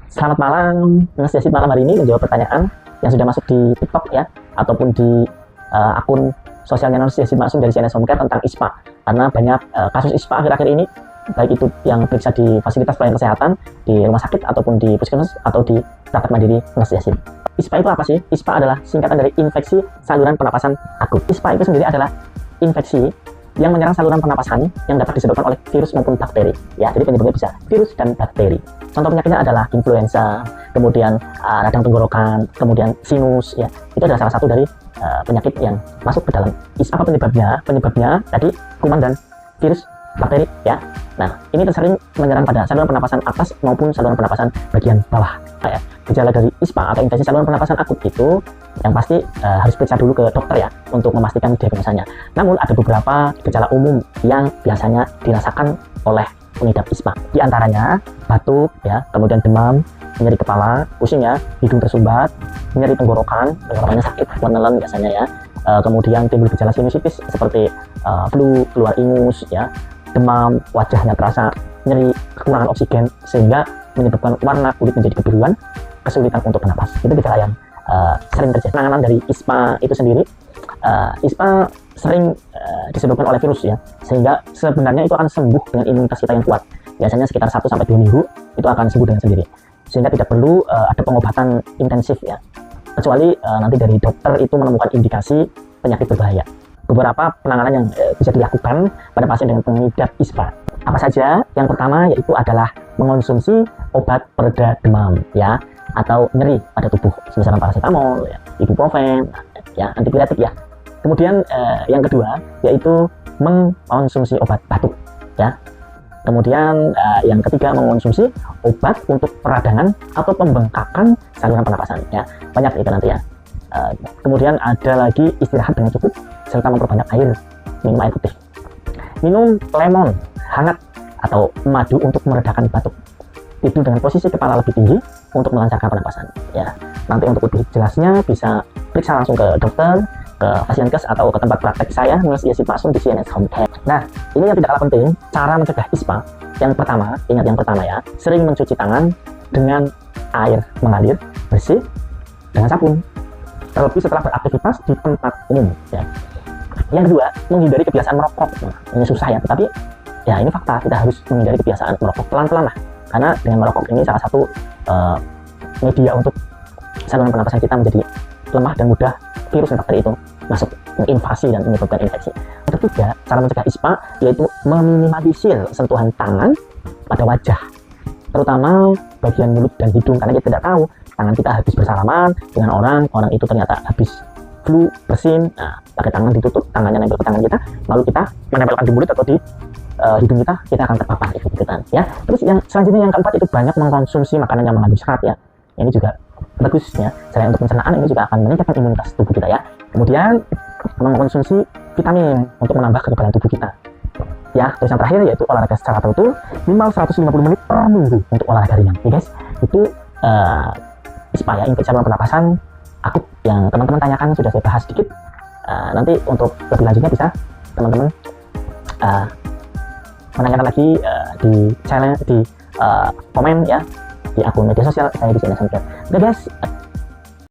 Selamat malam, Mas Yasid malam hari ini menjawab pertanyaan yang sudah masuk di TikTok ya, ataupun di akun sosialnya Mas Yasid Maksum dari CNS Home Care tentang ISPA. Karena banyak kasus ISPA akhir-akhir ini, baik itu yang periksa di fasilitas pelayanan kesehatan, di rumah sakit, ataupun di puskesmas, atau di praktek mandiri Mas Yasid. ISPA itu apa sih? ISPA adalah singkatan dari infeksi saluran pernapasan akut. ISPA itu sendiri adalah infeksi yang menyerang saluran pernapasan yang dapat disebabkan oleh virus maupun bakteri. Ya, jadi penyebabnya bisa virus dan bakteri. Contoh penyakitnya adalah influenza, kemudian radang tenggorokan, kemudian sinus. Ya, itu adalah salah satu dari penyakit yang masuk ke dalam ISPA. Apa penyebabnya? Penyebabnya tadi kuman dan virus bakteri. Ya, nah ini tersering menyerang pada saluran pernapasan atas maupun saluran pernapasan bagian bawah. Ya, gejala dari ISPA atau infeksi saluran pernapasan akut itu yang pasti harus periksa dulu ke dokter ya untuk memastikan diagnosanya. Namun ada beberapa gejala umum yang biasanya dirasakan oleh pengidap ISPA. Di antaranya batuk ya, kemudian demam, nyeri kepala, pusing ya, hidung tersumbat, nyeri tenggorokannya sakit, menelan biasanya ya. Kemudian timbul gejala sinusitis seperti flu, keluar ingus ya, demam, wajahnya terasa nyeri, kekurangan oksigen sehingga menyebabkan warna kulit menjadi kebiruan, kesulitan untuk bernapas. Itu gejala yang sering terjadi. Penanganan dari ISPA itu sendiri, ISPA sering disebabkan oleh virus ya, sehingga sebenarnya itu akan sembuh dengan imunitas kita yang kuat. Biasanya sekitar 1-2 minggu itu akan sembuh dengan sendiri, sehingga tidak perlu ada pengobatan intensif ya, kecuali nanti dari dokter itu menemukan indikasi penyakit berbahaya. Beberapa penanganan yang bisa dilakukan pada pasien dengan pengidap ISPA apa saja? Yang pertama yaitu adalah mengonsumsi obat pereda demam ya, atau nyeri pada tubuh, misalkan paracetamol ya, ibuprofen ya, antipiretik ya. Kemudian yang kedua yaitu mengkonsumsi obat batuk ya. Kemudian yang ketiga mengkonsumsi obat untuk peradangan atau pembengkakan saluran pernapasan ya. Banyak itu nanti ya. Kemudian ada lagi istirahat dengan cukup serta memperbanyak air, minum air putih. Minum lemon hangat atau madu untuk meredakan batuk. Tidur dengan posisi kepala lebih tinggi untuk melancarkan pernapasan ya. Nanti untuk lebih jelasnya bisa periksa langsung ke dokter, ke Fasiankes atau ke tempat praktek saya, Mas Yasid Maksum di CNS Home Care. Nah, ini yang tidak kalah penting, cara mencegah ISPA. Yang pertama, ingat yang pertama ya, sering mencuci tangan dengan air mengalir bersih dengan sabun, terlebih setelah beraktivitas di tempat umum ya. Yang kedua, menghindari kebiasaan merokok. Nah, ini susah ya, tetapi ya ini fakta, kita harus menghindari kebiasaan merokok pelan-pelan lah, karena dengan merokok ini salah satu media untuk saluran pernapasan kita menjadi lemah dan mudah virus dan bakteri itu masuk, menginvasi dan menyebabkan infeksi. Yang ketiga, cara mencegah ISPA yaitu meminimalisir sentuhan tangan pada wajah, terutama bagian mulut dan hidung, karena kita tidak tahu tangan kita habis bersalaman dengan orang itu ternyata habis flu, bersin, nah, pakai tangan ditutup, tangannya nempel ke tangan kita, lalu kita menempelkan di mulut atau di hidung kita akan terpapar ikut-ikutan ya. Terus yang selanjutnya yang keempat itu banyak mengkonsumsi makanan yang mengandung serat ya. Ini juga bagus ya, selain untuk pencernaan ini juga akan meningkatkan imunitas tubuh kita ya. Kemudian mengkonsumsi vitamin untuk menambah kekebalan tubuh kita ya. Terus yang terakhir yaitu olahraga secara teratur, minimal 150 menit per minggu untuk olahraga ringan ya guys. Itu ISPA ya, infeksi saluran pernapasan akut yang teman-teman tanyakan sudah saya bahas sedikit. Nanti untuk lebih lanjutnya bisa teman-teman menanyakan lagi di channel, di komen ya, di akun media sosial saya di CNS Home Care. Oke guys,